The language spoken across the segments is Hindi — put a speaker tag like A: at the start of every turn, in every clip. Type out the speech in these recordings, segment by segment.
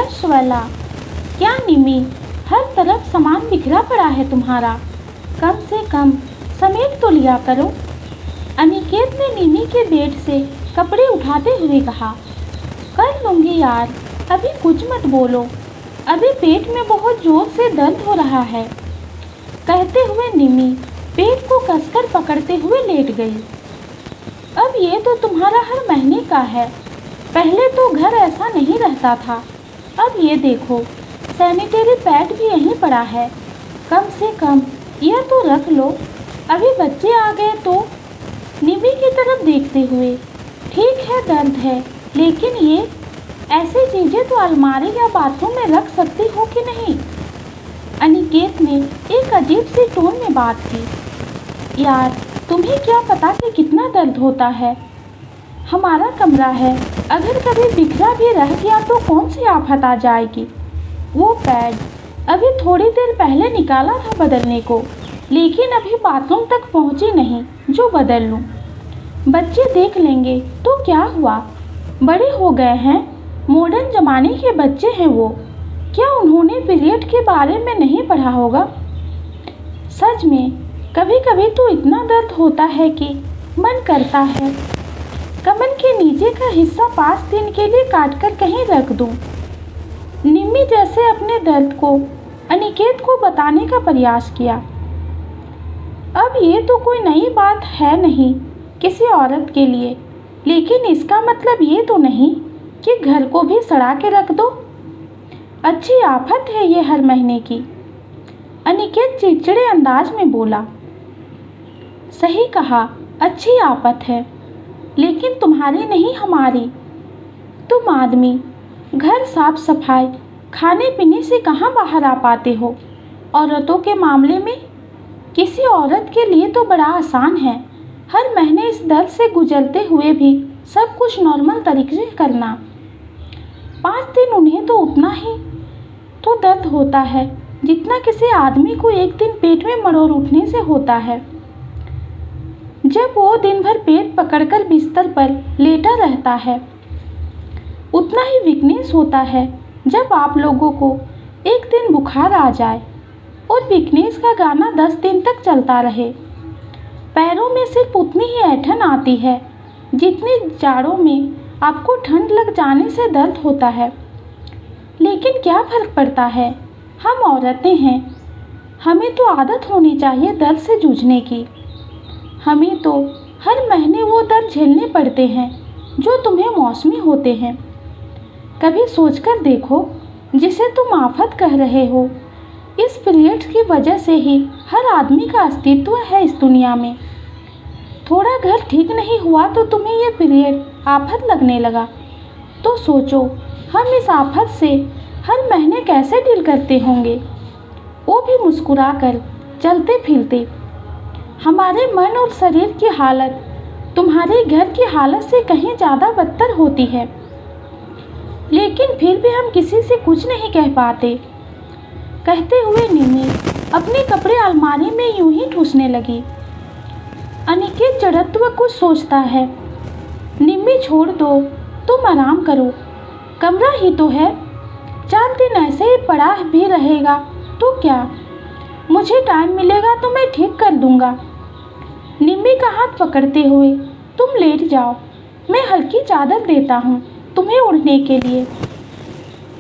A: रश वाला। क्या निमी, हर तरफ सामान बिखरा पड़ा है तुम्हारा, कम से कम समेट तो लिया करो। अनिकेत ने निमी के बेड से कपड़े उठाते हुए कहा। कर लूँगी यार, अभी कुछ मत बोलो, अभी पेट में बहुत जोर से दर्द हो रहा है। कहते हुए निमी पेट को कसकर पकड़ते हुए लेट गई। अब ये तो तुम्हारा हर महीने का है, पहले तो घर ऐसा नहीं रहता था। अब ये देखो, सैनिटरी पैड भी यहीं पड़ा है, कम से कम यह तो रख लो, अभी बच्चे आ गए तो। निमी की तरफ देखते हुए, ठीक है दर्द है, लेकिन ये ऐसी चीज़ें तो अलमारी या बाथरूम में रख सकती हो कि नहीं? अनिकेत ने एक अजीब सी टोन में बात की। यार, तुम्हें क्या पता कि कितना दर्द होता है? हमारा कमरा है, अगर कभी बिखरा भी रह गया तो कौन सी आफत आ जाएगी। वो पैड अभी थोड़ी देर पहले निकाला था बदलने को, लेकिन अभी बाथरूम तक पहुंची नहीं जो बदल लूं। बच्चे देख लेंगे तो क्या हुआ, बड़े हो गए हैं, मॉडर्न ज़माने के बच्चे हैं वो, क्या उन्होंने पीरियड के बारे में नहीं पढ़ा होगा? सच में कभी कभी तो इतना दर्द होता है कि मन करता है कमर के नीचे का हिस्सा 5 दिन के लिए काट कर कहीं रख दूं। निम्मी जैसे अपने दर्द को अनिकेत को बताने का प्रयास किया। अब ये तो कोई नई बात है नहीं किसी औरत के लिए, लेकिन इसका मतलब ये तो नहीं कि घर को भी सड़ा के रख दो। अच्छी आफत है ये हर महीने की। अनिकेत चिड़चिड़े अंदाज में बोला। सही कहा, अच्छी आफत है, लेकिन तुम्हारी नहीं हमारी। तुम आदमी घर साफ सफाई खाने पीने से कहाँ बाहर आ पाते हो? औरतों के मामले में किसी औरत के लिए तो बड़ा आसान है, हर महीने इस दर्द से गुजरते हुए भी सब कुछ नॉर्मल तरीके से करना। 5 दिन उन्हें तो उतना ही तो दर्द होता है जितना किसी आदमी को एक दिन पेट में मरोड़ उठने से होता है, जब वो दिन भर पेट पकड़कर बिस्तर पर लेटा रहता है। उतना ही वीकनेस होता है जब आप लोगों को एक दिन बुखार आ जाए और वीकनेस का गाना 10 दिन तक चलता रहे। पैरों में सिर्फ उतनी ही ऐंठन आती है जितनी जाड़ों में आपको ठंड लग जाने से दर्द होता है। लेकिन क्या फ़र्क पड़ता है, हम औरतें हैं, हमें तो आदत होनी चाहिए दर्द से जूझने की। हमें तो हर महीने वो दर्द झेलने पड़ते हैं जो तुम्हें मौसमी होते हैं। कभी सोचकर देखो, जिसे तुम आफत कह रहे हो, इस पीरियड्स की वजह से ही हर आदमी का अस्तित्व है इस दुनिया में। थोड़ा घर ठीक नहीं हुआ तो तुम्हें ये पीरियड आफत लगने लगा, तो सोचो हम इस आफत से हर महीने कैसे डील करते होंगे, वो भी मुस्कुराकर चलते फिरते। हमारे मन और शरीर की हालत तुम्हारे घर की हालत से कहीं ज़्यादा बदतर होती है, लेकिन फिर भी हम किसी से कुछ नहीं कह पाते। कहते हुए निमी अपने कपड़े अलमारी में यूं ही ठूसने लगी। अनिकेत जड़त्व कुछ सोचता है। निम्मी छोड़ दो, तुम आराम करो, कमरा ही तो है, 4 दिन ऐसे ही पड़ा भी रहेगा तो क्या, मुझे टाइम मिलेगा तो मैं ठीक कर दूंगा। निम्मी का हाथ पकड़ते हुए, तुम लेट जाओ, मैं हल्की चादर देता हूँ तुम्हें ओढ़ने के लिए।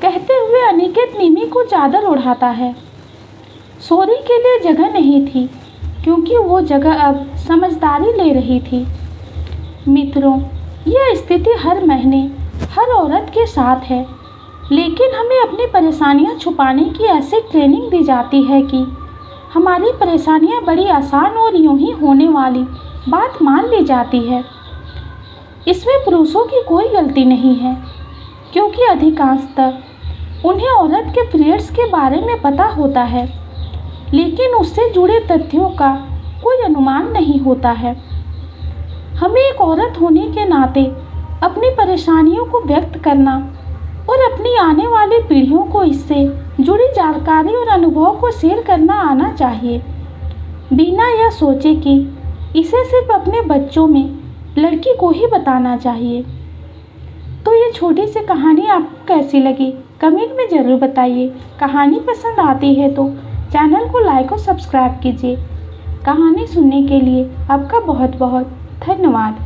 A: कहते हुए अनिकेत निम्मी को चादर ओढ़ाता है। सोरी के लिए जगह नहीं थी, क्योंकि वो जगह अब समझदारी ले रही थी। मित्रों, यह स्थिति हर महीने हर औरत के साथ है, लेकिन हमें अपनी परेशानियां छुपाने की ऐसी ट्रेनिंग दी जाती है कि हमारी परेशानियां बड़ी आसान और यूं ही होने वाली बात मान ली जाती है। इसमें पुरुषों की कोई गलती नहीं है, क्योंकि अधिकांशतः उन्हें औरत के पीरियड्स के बारे में पता होता है, लेकिन उससे जुड़े तथ्यों का कोई अनुमान नहीं होता है। हमें एक औरत होने के नाते अपनी परेशानियों को व्यक्त करना और अपनी आने वाली पीढ़ियों को इससे जुड़ी जानकारी और अनुभव को शेयर करना आना चाहिए, बिना यह सोचे कि इसे सिर्फ अपने बच्चों में लड़की को ही बताना चाहिए। तो ये छोटी सी कहानी आपको कैसी लगी कमेंट में ज़रूर बताइए। कहानी पसंद आती है तो चैनल को लाइक और सब्सक्राइब कीजिए। कहानी सुनने के लिए आपका बहुत बहुत धन्यवाद।